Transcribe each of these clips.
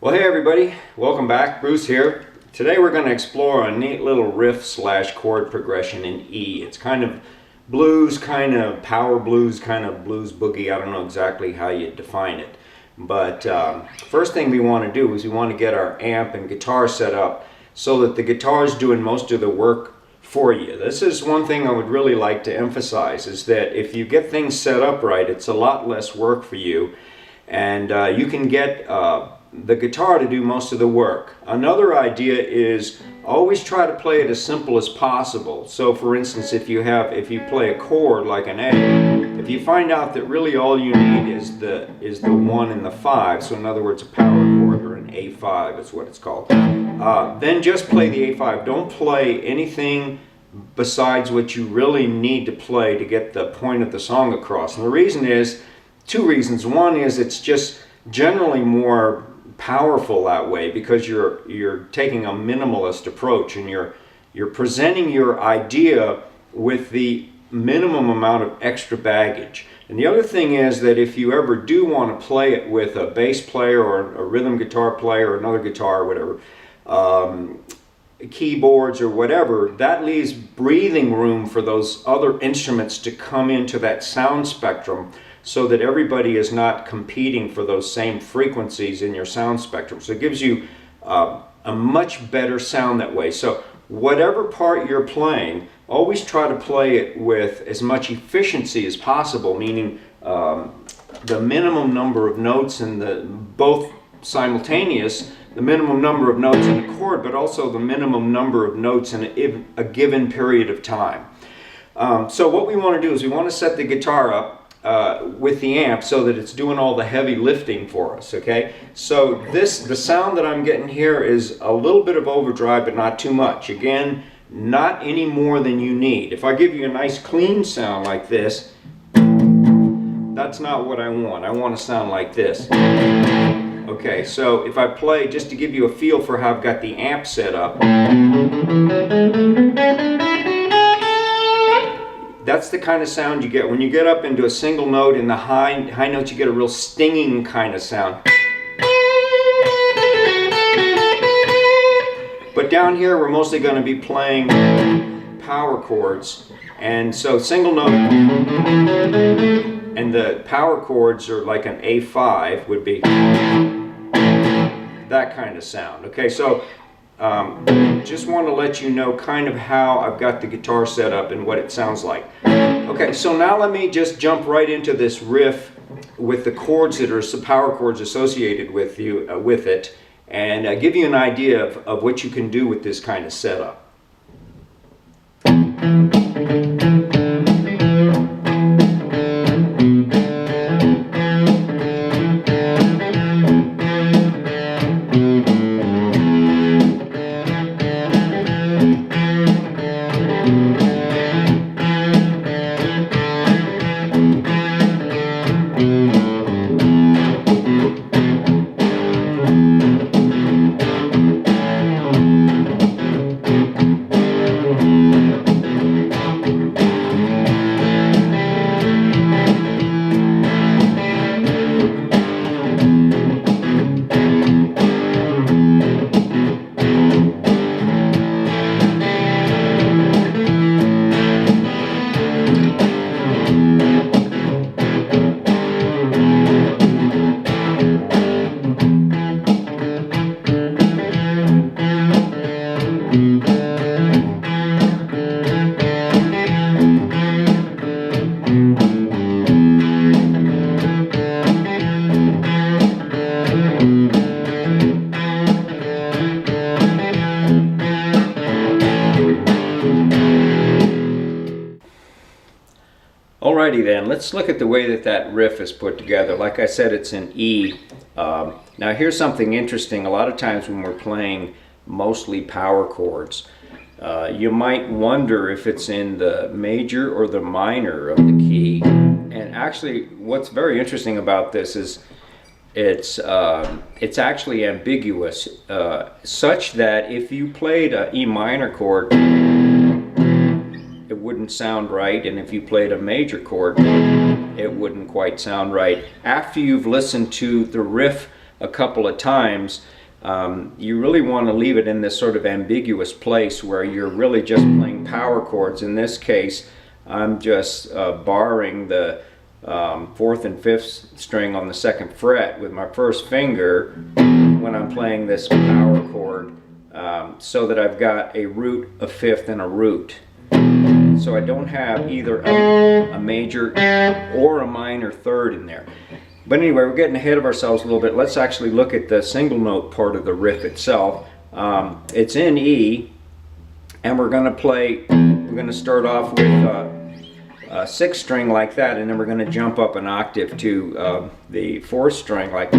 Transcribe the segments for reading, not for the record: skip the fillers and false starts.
Well, hey everybody, welcome back. Bruce here. Today we're going to explore a neat little riff slash chord progression in E. It's kind of blues, kind of power blues, kind of blues boogie. I don't know exactly how you define it. But first thing we want to do is we want to get our amp and guitar set up so that the guitar is doing most of the work for you. This is one thing I would really like to emphasize, is that if you get things set up right, it's a lot less work for you, and you can get the guitar to do most of the work. Another idea is always try to play it as simple as possible. So for instance, if you play a chord like an A, if you find out that really all you need is the 1 and the 5, so in other words a power chord, or an A5 is what it's called, then just play the A5. Don't play anything besides what you really need to play to get the point of the song across. And the reason is, two reasons. One is it's just generally more powerful that way, because you're taking a minimalist approach, and you're presenting your idea with the minimum amount of extra baggage. And the other thing is that if you ever do want to play it with a bass player or a rhythm guitar player or another guitar or whatever, keyboards or whatever, that leaves breathing room for those other instruments to come into that sound spectrum, so that everybody is not competing for those same frequencies in your sound spectrum. So it gives you a much better sound that way. So whatever part you're playing, always try to play it with as much efficiency as possible, meaning the minimum number of notes in both simultaneous, the minimum number of notes in a chord, but also the minimum number of notes in a given period of time. So what we want to do is we want to set the guitar up with the amp so that it's doing all the heavy lifting for us, okay? So the sound that I'm getting here is a little bit of overdrive, but not too much. Again, not any more than you need. If I give you a nice clean sound like this, that's not what I want. I want to sound like this. Okay, so if I play, just to give you a feel for how I've got the amp set up, that's the kind of sound you get. When you get up into a single note in the high notes, you get a real stinging kind of sound. But down here, we're mostly going to be playing power chords. And so single note, and the power chords are like an A5 would be that kind of sound. Okay, so just want to let you know kind of how I've got the guitar set up and what it sounds like. Okay, so now let me just jump right into this riff with the chords that are some power chords associated with it, and give you an idea of what you can do with this kind of setup. Alrighty then, let's look at the way that riff is put together. Like I said, it's in E. Now here's something interesting. A lot of times when we're playing mostly power chords, you might wonder if it's in the major or the minor of the key. And actually, what's very interesting about this is it's actually ambiguous, such that if you played an E minor chord, it wouldn't sound right, and if you played a major chord, it wouldn't quite sound right. After you've listened to the riff a couple of times, you really want to leave it in this sort of ambiguous place where you're really just playing power chords. In this case, I'm just barring the 4th and 5th string on the 2nd fret with my first finger when I'm playing this power chord, so that I've got a root, a 5th, and a root. So I don't have either a major or a minor 3rd in there. But anyway, we're getting ahead of ourselves a little bit. Let's actually look at the single note part of the riff itself. It's in E, and we're going to start off with a 6th string like that, and then we're going to jump up an octave to the 4th string like,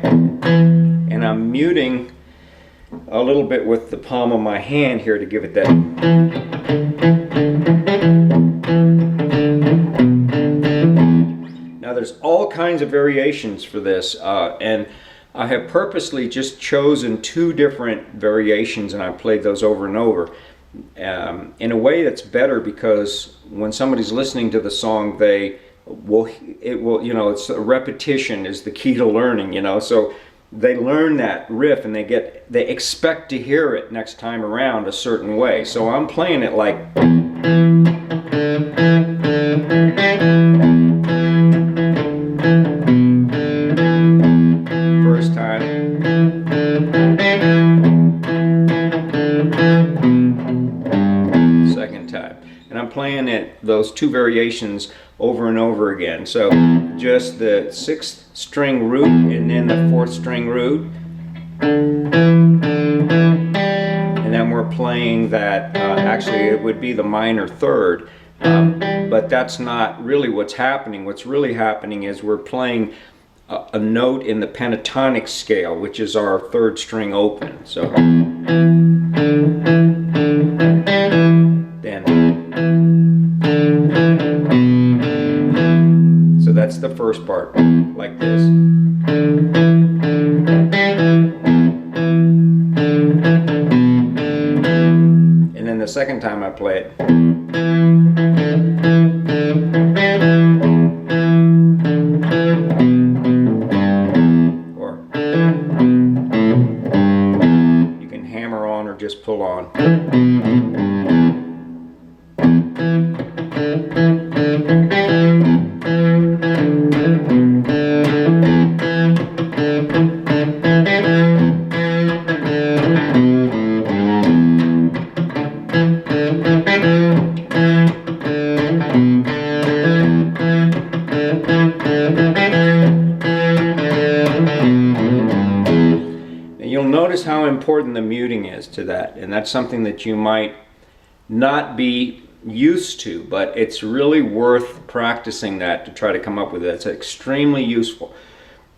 and I'm muting a little bit with the palm of my hand here to give it that. Now there's all kinds of variations for this, and I have purposely just chosen 2 different variations, and I've played those over and over in a way that's better, because when somebody's listening to the song, it will, it's a repetition is the key to learning, so they learn that riff and they expect to hear it next time around a certain way. So I'm playing it like first time, second time, and I'm playing those 2 variations over and over again. So just the 6th string root and then the 4th string root, and then we're playing that, actually it would be the minor 3rd, but that's not really what's happening. What's really happening is we're playing a note in the pentatonic scale, which is our 3rd string open. So then, so that's the first part, like this. And then the second time I play it, or you can hammer on or just pull on. You'll notice how important the muting is to that, and that's something that you might not be used to, but it's really worth practicing that to try to come up with it. It's extremely useful.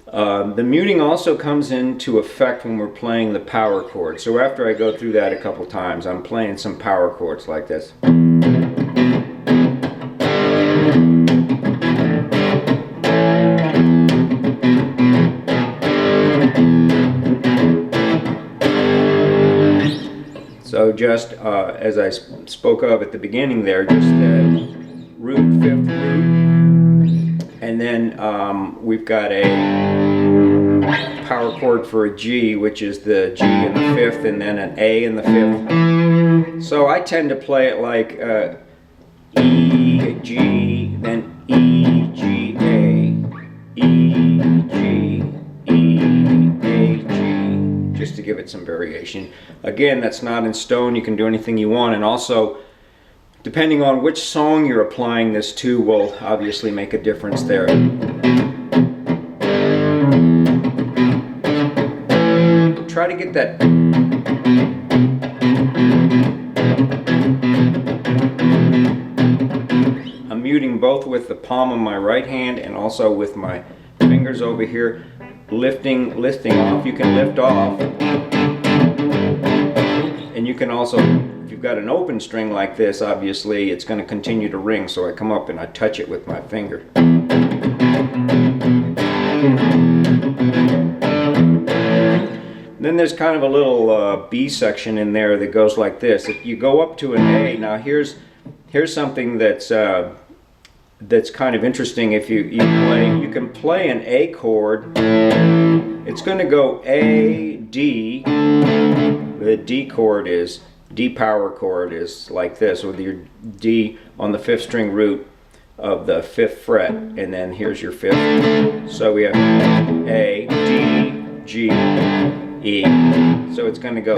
The muting also comes into effect when we're playing the power chord. So after I go through that a couple times, I'm playing some power chords like this. So just as I spoke of at the beginning there, just the root, 5th root, and then we've got a power chord for a G, which is the G in the 5th, and then an A in the 5th. So I tend to play it like E, G, then E, G, A, E, G, E, A, G, just to give it some variation. Again, that's not in stone. You can do anything you want, and also depending on which song you're applying this to will obviously make a difference there. Try to get that I'm muting both with the palm of my right hand and also with my fingers over here, lifting off. You can lift off, and you can also, if you've got an open string like this, obviously it's going to continue to ring, so I come up and I touch it with my finger. Then there's kind of a little B section in there that goes like this. If you go up to an A, now here's something that's that's kind of interesting. If you can play an A chord. It's going to go A, D. The D chord is, D power chord is like this, with your D on the 5th string root of the 5th fret, and then here's your 5th. So we have A, D, G, E. So it's going to go.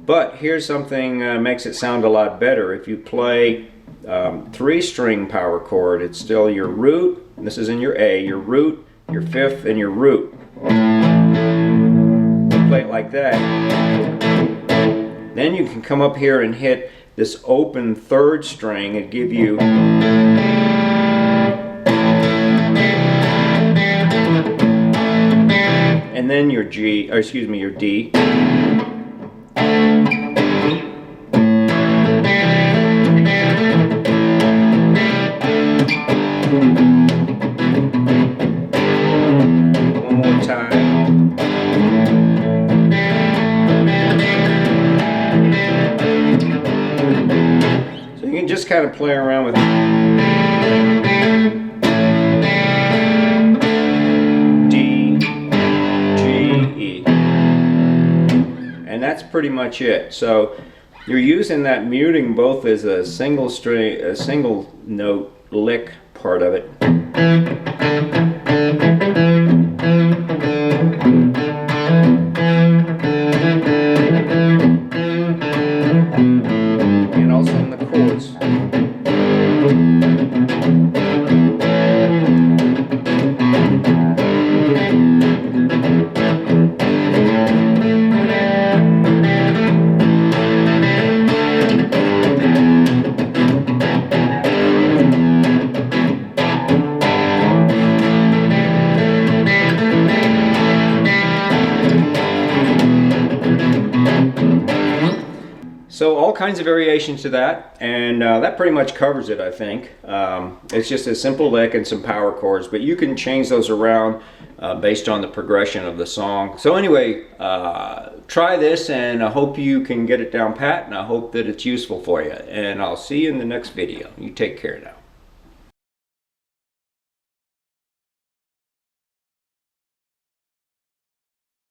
But here's something makes it sound a lot better. If you play 3-string power chord, it's still your root. This is in your A, your root, your 5th, and your root. Play it like that. Then you can come up here and hit this open 3rd string and give you and then your G, or excuse me, your D. One more time. So you can just kind of play around with D, G, E. And that's pretty much it. So you're using that muting both as a single string, a single note lick part of it. And also in the chords. So all kinds of variations to that, and that pretty much covers it, I think. It's just a simple lick and some power chords, but you can change those around based on the progression of the song. So anyway, try this, and I hope you can get it down pat, and I hope that it's useful for you. And I'll see you in the next video. You take care now.